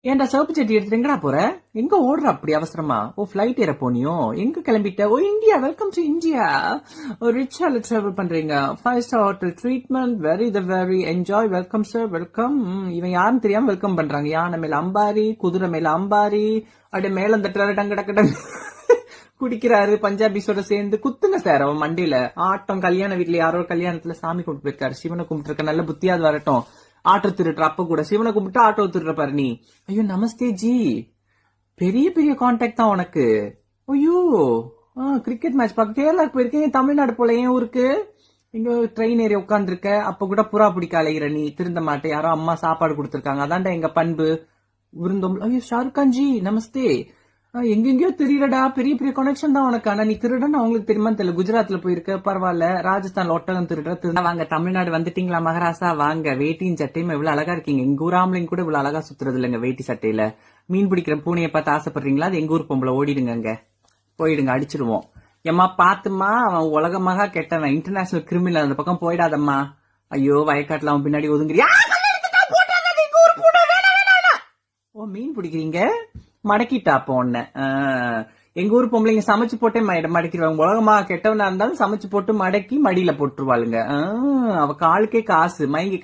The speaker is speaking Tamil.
ஏன்டா சிவப்பு சட்டி எடுத்துட்டு எங்கடா போற? எங்க ஓடுற அப்படி அவசரமா? ஓ ஃபிளைட் ஏற போனியோ? எங்க கிளம்பிட்ட? ஓ இந்தியா, வெல்கம் டு இந்தியா. ஒரு ரிச்சால டிராவல் பண்றீங்க. 5 star hotel treatment, very enjoy, welcome sir, welcome. இவன் யாருன்னு தெரியாம வெல்கம் பண்றாங்க. யானை மேல அம்பாரி, குதிரை மேல அம்பாரி, அப்படியே மேல தட்டுறாரு, டங்க டக்கு டங்கு குடிக்கிறாரு பஞ்சாபிஸோட சேர்ந்து. குத்துங்க சார் அவன் மண்டியில. ஆட்டம். கல்யாண வீட்டுல யாரோ கல்யாணத்துல சாமி கும்பிட்டு போயிருக்காரு. சிவனை கும்பிட்டு இருக்க, நல்ல புத்தியாவது வரட்டும். ஆட்டோ திருடுற அப்ப கூட சிவனை கும்பிட்டு ஆட்டோ திருடுற பாரு நீ. ஐயோ நமஸ்தே ஜி, பெரிய பெரிய கான்டாக்ட் தான் உனக்கு. ஐயோ கிரிக்கெட் மேட்ச் பார்க்க கேரளாக்கு போயிருக்கேன். தமிழ்நாடு போல ஏன் ஊருக்கு இங்க ட்ரெயின் ஏறி உட்காந்துருக்க. அப்ப கூட புறா பிடிக்க அலைகிற நீ. திருந்த மாட்டே. யாரோ அம்மா சாப்பாடு கொடுத்திருக்காங்க, அதான்டா எங்க பண்பு. விருந்தோம். ஐயோ ஷாருக் கான் ஜி நமஸ்தே. எங்கெங்கயோ தெரியலடா, பெரிய பெரிய கனெக்ஷன் தான் உனக்கு. ஆனா நீ திருடன்னு அவங்களுக்கு தெரியுமா தெரியல. குஜராத்ல போயிருக்க, பரவாயில்ல. ராஜஸ்தான்ல ஒட்டகம் திருட. வாங்க தமிழ்நாடு வந்துட்டீங்களா மகாராசா? வாங்க. வேட்டியும் சட்டையும் இவ்வளவு அழகா இருக்கீங்க. எங்க ஊர் ஆம்பளைங்க கூட இவ்வளவு அழகா சுத்துறது இல்லைங்க வேட்டி சட்டையில. மீன் பிடிக்கிற பூனையை பார்த்து ஆசைப்படுறீங்களா? அது எங்க ஊர் பொம்பளை. ஓடிடுங்க, அங்க போயிடுங்க, அடிச்சிடுவோம். ஏம்மா பாத்துமா, அவன் உலகமாக கெட்டவன், இன்டர்நேஷனல் கிரிமினல். அந்த பக்கம் போயிடாதம்மா. ஐயோ வயக்காட்டுல அவன் பின்னாடி ஒதுங்குறியா? ஓ மீன் பிடிக்கிறீங்க, மடக்கிட்டா அப்போ உன்ன. எங்க ஊர் பொம்பளைங்க சமைச்சு போட்டே மடக்கிடுவாங்க. உலகமா கெட்டவனா இருந்தாலும் சமைச்சு போட்டு மடக்கி மடியில போட்டுருவாளுங்க. அவ காலுக்கே காசு மயங்கி